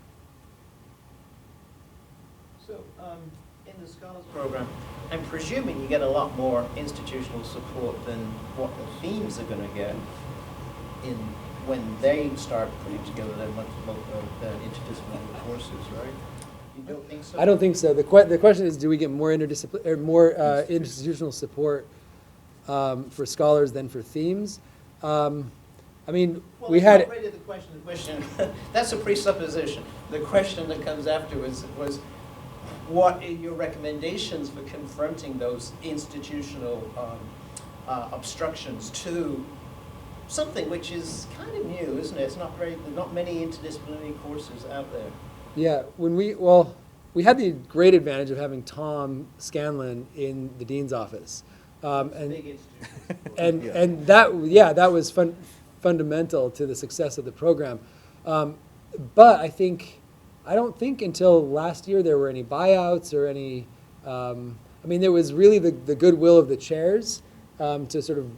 So, in the Scholars Program, I'm presuming you get a lot more institutional support than what the themes are going to get when they start putting together their interdisciplinary courses, right? You don't think so? I don't think so. The question is, do we get more institutional support for scholars than for themes? I mean, well, we had. Not really the question. That's a presupposition. The question that comes afterwards was, what are your recommendations for confronting those institutional obstructions to something which is kind of new, isn't it? It's not many interdisciplinary courses out there. Yeah, we had the great advantage of having Tom Scanlon in the dean's office, and that was fundamental to the success of the program. But I don't think until last year there were any buyouts or any. I mean, there was really the goodwill of the chairs to sort of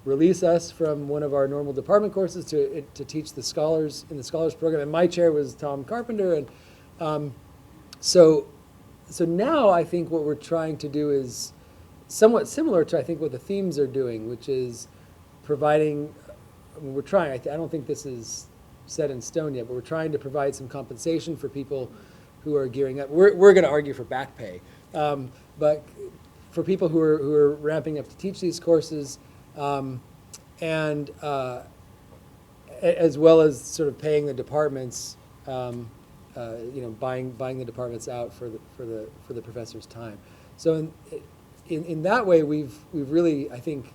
release us from one of our normal department courses to teach the scholars in the scholars program. And my chair was Tom Carpenter, and so now I think what we're trying to do is somewhat similar to I think what the themes are doing, which is providing. I mean, we're trying. I don't think this is set in stone yet, but we're trying to provide some compensation for people who are gearing up. We're going to argue for back pay, but for people who are ramping up to teach these courses, and as well as sort of paying the departments, buying the departments out for the professor's time. So in that way, we've really, I think,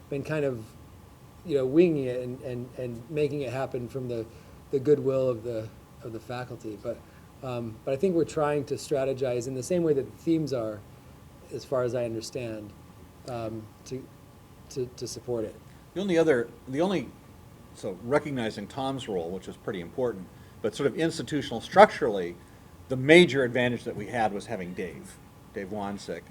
been kind of winging it and making it happen from the goodwill of the faculty. But I think we're trying to strategize in the same way that the themes are, as far as I understand, to support it. So recognizing Tom's role, which is pretty important, but sort of institutional structurally, the major advantage that we had was having Dave Wansick.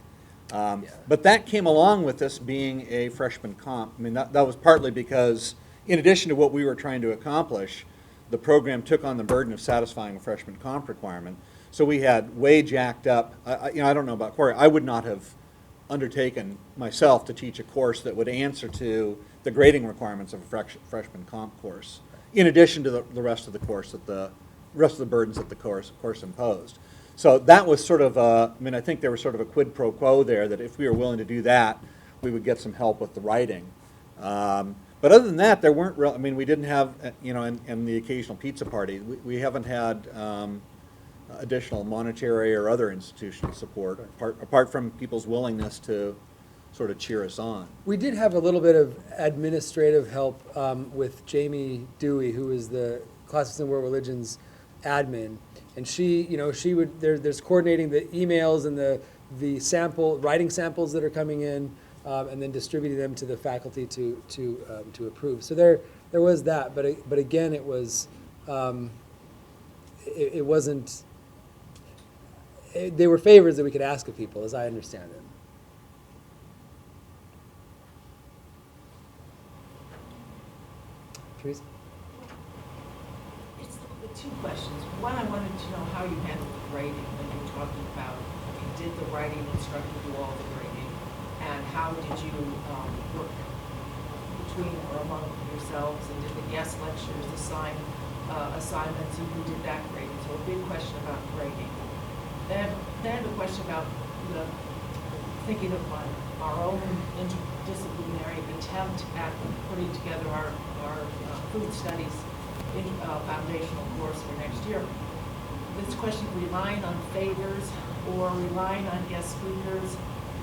But that came along with this being a freshman comp. I mean, that was partly because, in addition to what we were trying to accomplish, the program took on the burden of satisfying a freshman comp requirement. So we had way jacked up. I don't know about Cory. I would not have undertaken myself to teach a course that would answer to the grading requirements of a freshman comp course, in addition to the rest of the course the rest of the burdens that the course imposed. So that was sort of I think there was sort of a quid pro quo there, that if we were willing to do that, we would get some help with the writing. But other than that, there weren't real, we didn't have, and the occasional pizza party. We haven't had additional monetary or other institutional support, apart from people's willingness to sort of cheer us on. We did have a little bit of administrative help with Jamie Dewey, who is the Classes in World Religions admin, and she would there's coordinating the emails and the writing samples that are coming in, and then distributing them to the faculty to approve. So there was that, but again, it was it wasn't. They were favors that we could ask of people, as I understand it. Teresa? It's the two questions. One, I wanted to know how you handled the grading when you were talking about, did the writing instructor do all the grading? And how did you work between or among yourselves? And did the guest lecturers assign assignments, and who did that grading? So a big question about grading. Then a question about thinking of our own interdisciplinary attempt at putting together our food studies foundational course for next year. This question, relying on favors or relying on guest speakers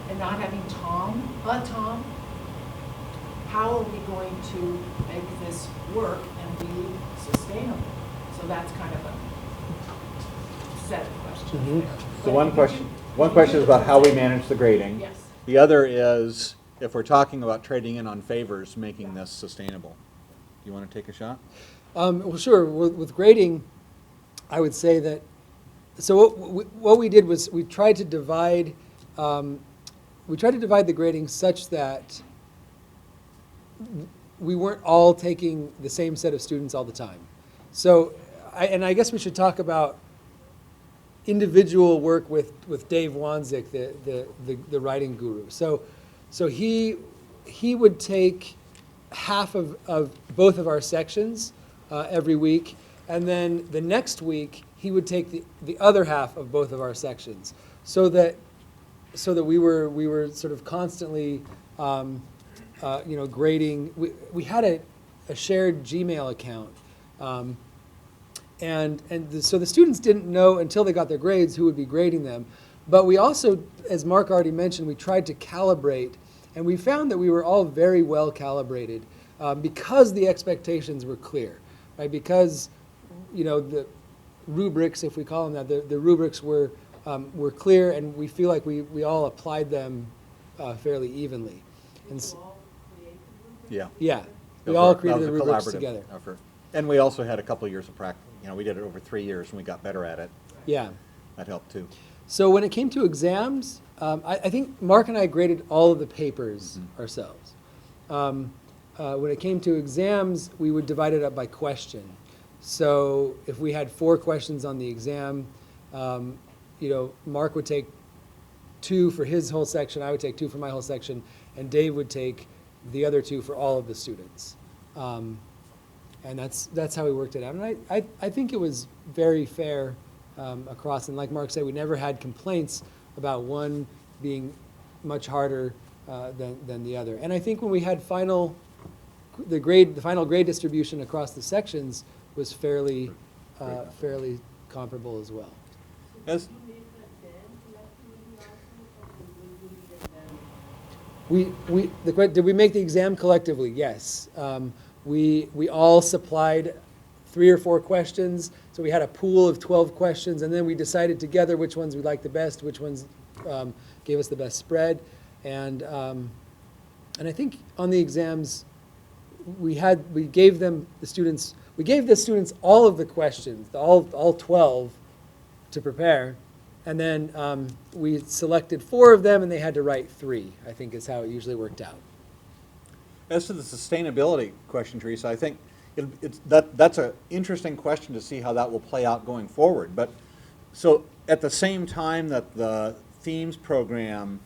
and not having Tom, how are we going to make this work and be sustainable? So that's kind of a set of questions. Mm-hmm. So one question is about how we manage the grading. Yes. The other is, if we're talking about trading in on favors, making this sustainable. Do you want to take a shot? Well, sure. With grading, I would say that. So what we did was we tried to divide the grading such that we weren't all taking the same set of students all the time. So, I guess we should talk about individual work with Dave Wansick, the writing guru. So he would take half of both of our sections every week, and then the next week he would take the other half of both of our sections, so that we were sort of constantly grading. We had a shared Gmail account. So the students didn't know until they got their grades who would be grading them. But we also, as Mark already mentioned, we tried to calibrate, and we found that we were all very well calibrated because the expectations were clear, right? Because the rubrics, if we call them that, the rubrics were clear, and we feel like we all applied them fairly evenly. And yeah, we all created the rubrics together. Effort. And we also had a couple of years of practice. We did it over 3 years, and we got better at it. Yeah. That helped too. So when it came to exams, I think Mark and I graded all of the papers ourselves. When it came to exams, we would divide it up by question. So if we had 4 questions on the exam, Mark would take 2 for his whole section, I would take 2 for my whole section, and Dave would take the other 2 for all of the students. And that's how we worked it out. And I think it was very fair across. And like Mark said, we never had complaints about one being much harder than the other. And I think when we had final the final grade distribution across the sections was fairly comparable as well. As, Did we make the exam collectively? Yes. We all supplied 3 or 4 questions, so we had a pool of 12 questions, and then we decided together which ones we liked the best, which ones gave us the best spread, and I think on the exams we gave the students all of the questions, all 12 to prepare. And then we selected 4 of them, and they had to write 3, I think is how it usually worked out. as to the sustainability question, Teresa, I think that's an interesting question to see how that will play out going forward. But so at the same time that the themes program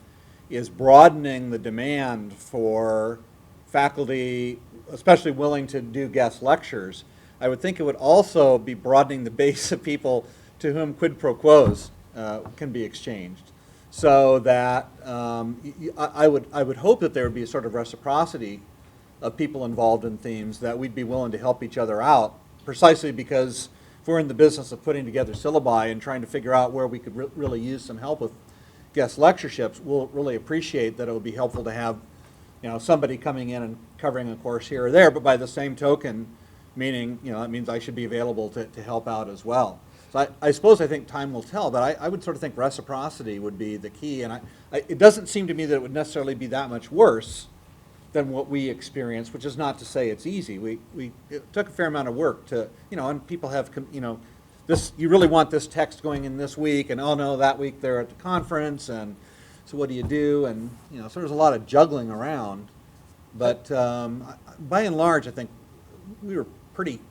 is broadening the demand for faculty, especially willing to do guest lectures, I would think it would also be broadening the base of people to whom quid pro quos can be exchanged, so that I would hope that there would be a sort of reciprocity of people involved in themes, that we'd be willing to help each other out, precisely because if we're in the business of putting together syllabi and trying to figure out where we could really use some help with guest lectureships, we'll really appreciate that it would be helpful to have, you know, somebody coming in and covering a course here or there, but by the same token, meaning, you know, that means I should be available to help out as well. So I think time will tell, but I would sort of think reciprocity would be the key, and it doesn't seem to me that it would necessarily be that much worse than what we experienced, which is not to say it's easy. It took a fair amount of work to, you know, and people have, you know, this, you really want this text going in this week, and oh no, that week they're at the conference, and so what do you do? And, you know, so there's a lot of juggling around, but by and large, I think we were pretty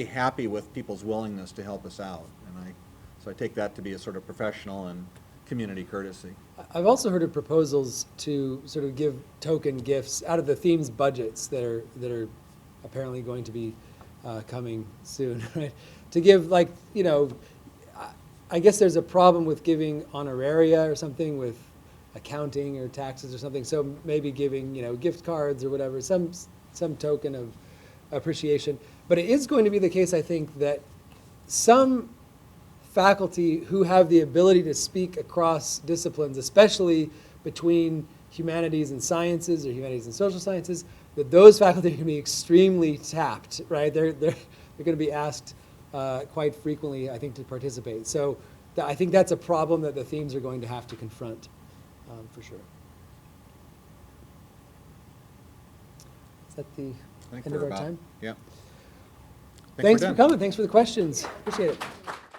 happy with people's willingness to help us out, and so I take that to be a sort of professional and community courtesy. I've also heard of proposals to sort of give token gifts out of the themes budgets that are apparently going to be coming soon, right? To give, like, you know, I guess there's a problem with giving honoraria or something with accounting or taxes or something, so maybe giving, you know, gift cards or whatever, some token of appreciation. But it is going to be the case, I think, that some faculty who have the ability to speak across disciplines, especially between humanities and sciences or humanities and social sciences, that those faculty are going to be extremely tapped, right? They're going to be asked quite frequently, I think, to participate. So I think that's a problem that the themes are going to have to confront, for sure. Is that the end of our time? Yeah. Thanks for coming. Thanks for the questions. Appreciate it.